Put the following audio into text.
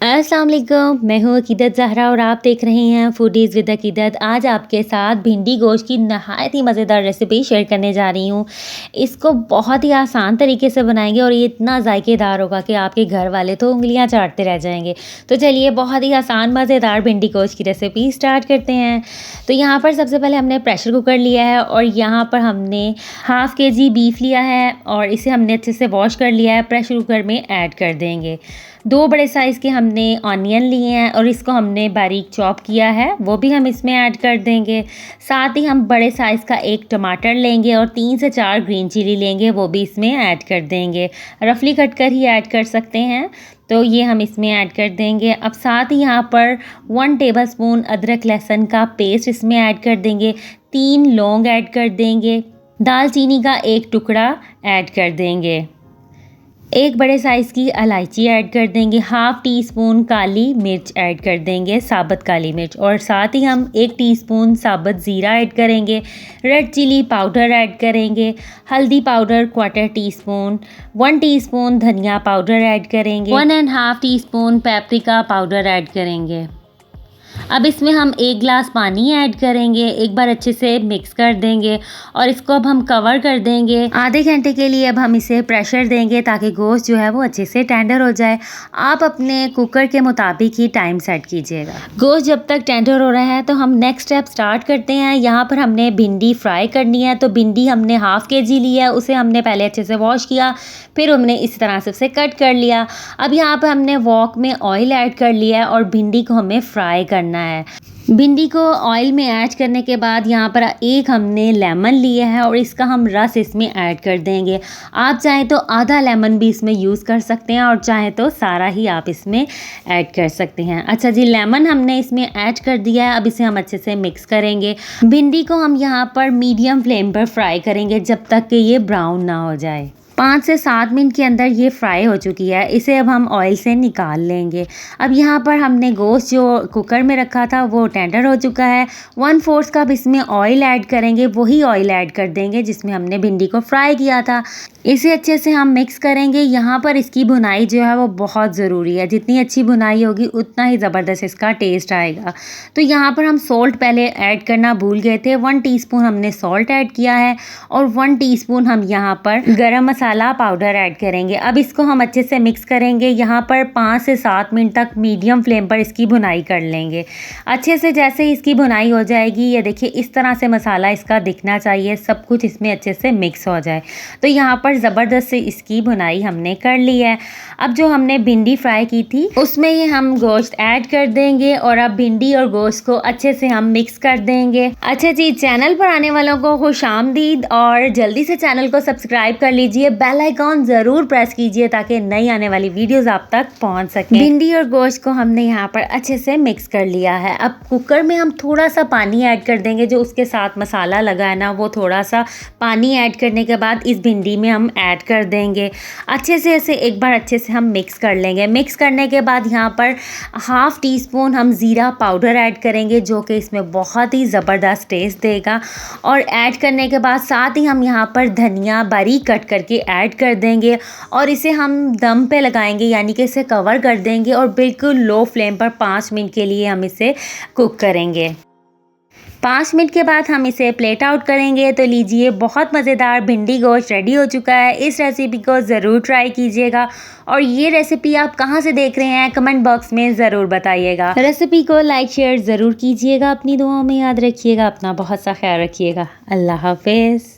अस्सलाम वालेकुम, मैं हूँ अकीदत ज़हरा और आप देख रहे हैं फूडीज़ विद अकीदत। आज आपके साथ भिंडी गोश्त की नहायत ही मज़ेदार रेसिपी शेयर करने जा रही हूँ। इसको बहुत ही आसान तरीके से बनाएंगे और ये इतना जायकेदार होगा कि आपके घर वाले तो उँगलियाँ चाटते रह जाएंगे। तो चलिए बहुत ही आसान मज़ेदार भिंडी गोश्त की रेसिपी स्टार्ट करते हैं। तो यहाँ पर सबसे पहले हमने प्रेशर कुकर लिया है और यहाँ पर हमने हाफ़ केजी बीफ लिया है और इसे हमने अच्छे से वॉश कर लिया है। प्रेशर कुकर में ऐड कर देंगे। 2 बड़े साइज़ के हमने ऑनियन लिए हैं और इसको हमने बारीक चॉप किया है, वो भी हम इसमें ऐड कर देंगे। साथ ही हम बड़े साइज़ का 1 टमाटर लेंगे और 3 से 4 ग्रीन चिली लेंगे, वो भी इसमें ऐड कर देंगे। रफली कट कर ही ऐड कर सकते हैं, तो ये हम इसमें ऐड कर देंगे। अब साथ ही यहाँ पर 1 टेबलस्पून अदरक लहसुन का पेस्ट इसमें ऐड कर देंगे। 3 लौंग ऐड कर देंगे। दालचीनी का 1 टुकड़ा ऐड कर देंगे। 1 बड़े साइज़ की इलायची ऐड कर देंगे। हाफ़ टी स्पून काली मिर्च ऐड कर देंगे, साबुत काली मिर्च, और साथ ही हम 1 टीस्पून साबुत ज़ीरा ऐड करेंगे। रेड चिली पाउडर ऐड करेंगे। हल्दी पाउडर 1/4 टीस्पून, 1 टीस्पून धनिया पाउडर ऐड करेंगे। 1½ टीस्पून पेपरिका पाउडर ऐड करेंगे। अब इसमें हम 1 गिलास पानी ऐड करेंगे, एक बार अच्छे से मिक्स कर देंगे और इसको अब हम कवर कर देंगे। आधे घंटे के लिए अब हम इसे प्रेशर देंगे ताकि गोश्त जो है वो अच्छे से टेंडर हो जाए। आप अपने कुकर के मुताबिक ही टाइम सेट कीजिएगा। गोश्त जब तक टेंडर हो रहा है तो हम नेक्स्ट स्टेप स्टार्ट करते हैं। यहाँ पर हमने भिंडी फ्राई करनी है, तो भिंडी हमने हाफ़ केजी ली है, उसे हमने पहले अच्छे से वॉश किया, फिर हमने इस तरह से उसे कट कर लिया। अब यहाँ पर हमने वॉक में ऑयल ऐड कर लिया है और भिंडी को हमें फ्राई करना है। भिंडी को ऑयल में ऐड करने के बाद यहाँ पर एक हमने लेमन लिया है और इसका हम रस इसमें ऐड कर देंगे। आप चाहें तो आधा लेमन भी इसमें यूज़ कर सकते हैं और चाहें तो सारा ही आप इसमें ऐड कर सकते हैं। अच्छा जी, लेमन हमने इसमें ऐड कर दिया है। अब इसे हम अच्छे से मिक्स करेंगे। भिंडी को हम यहाँ पर मीडियम फ्लेम पर फ्राई करेंगे जब तक कि ये ब्राउन ना हो जाए। 5 से 7 मिनट के अंदर ये फ्राई हो चुकी है। इसे अब हम ऑयल से निकाल लेंगे। अब यहाँ पर हमने गोश्त जो कुकर में रखा था वो टेंडर हो चुका है। 1/4 कप इसमें ऑयल ऐड करेंगे, वही ऑयल ऐड कर देंगे जिसमें हमने भिंडी को फ्राई किया था। इसे अच्छे से हम मिक्स करेंगे। यहाँ पर इसकी भुनाई जो है वो बहुत ज़रूरी है। जितनी अच्छी भुनाई होगी उतना ही ज़बरदस्त इसका टेस्ट आएगा। तो यहाँ पर हम सॉल्ट पहले ऐड करना भूल गए थे। 1 टीस्पून हमने सॉल्ट ऐड किया है और 1 टीस्पून हम यहाँ पर गरम मसाला पाउडर ऐड करेंगे। अब इसको हम अच्छे से मिक्स करेंगे। यहाँ पर 5 से 7 मिनट तक मीडियम फ्लेम पर इसकी भुनाई कर लेंगे। अच्छे से जैसे ही इसकी भुनाई हो जाएगी, ये देखिए इस तरह से मसाला इसका दिखना चाहिए, सब कुछ इसमें अच्छे से मिक्स हो जाए। तो यहाँ पर ज़बरदस्त से इसकी भुनाई हमने कर ली है। अब जो हमने भिंडी फ्राई की थी उसमें ये हम गोश्त ऐड कर देंगे और अब भिंडी और गोश्त को अच्छे से हम मिक्स कर देंगे। अच्छा जी, चैनल पर आने वालों को खुशामदीद और जल्दी से चैनल को सब्सक्राइब कर लीजिए। बेल आइकॉन ज़रूर प्रेस कीजिए ताकि नई आने वाली वीडियोज़ आप तक पहुँच सकें। भिंडी और गोश्त को हमने यहाँ पर अच्छे से मिक्स कर लिया है। अब कुकर में हम थोड़ा सा पानी ऐड कर देंगे। जो उसके साथ मसाला लगा है ना, वो थोड़ा सा पानी ऐड करने के बाद इस भिंडी में हम ऐड कर देंगे। अच्छे से इसे एक बार अच्छे से हम मिक्स कर लेंगे। मिक्स करने के बाद यहाँ पर हाफ़ टी स्पून हम ज़ीरा पाउडर ऐड करेंगे, जो कि इसमें बहुत ही ज़बरदस्त टेस्ट देगा। और ऐड करने के बाद साथ ही हम यहाँ पर धनिया बारीक कट करके ऐड कर देंगे और इसे हम दम पे लगाएंगे, यानी कि इसे कवर कर देंगे और बिल्कुल लो फ्लेम पर 5 मिनट के लिए हम इसे कुक करेंगे। 5 मिनट के बाद हम इसे प्लेट आउट करेंगे। तो लीजिए, बहुत मज़ेदार भिंडी गोश्त रेडी हो चुका है। इस रेसिपी को ज़रूर ट्राई कीजिएगा और ये रेसिपी आप कहाँ से देख रहे हैं कमेंट बॉक्स में ज़रूर बताइएगा। रेसिपी को लाइक शेयर ज़रूर कीजिएगा। अपनी दुआओं में याद रखिएगा। अपना बहुत सा ख्याल रखिएगा। अल्लाह हाफ़िज़।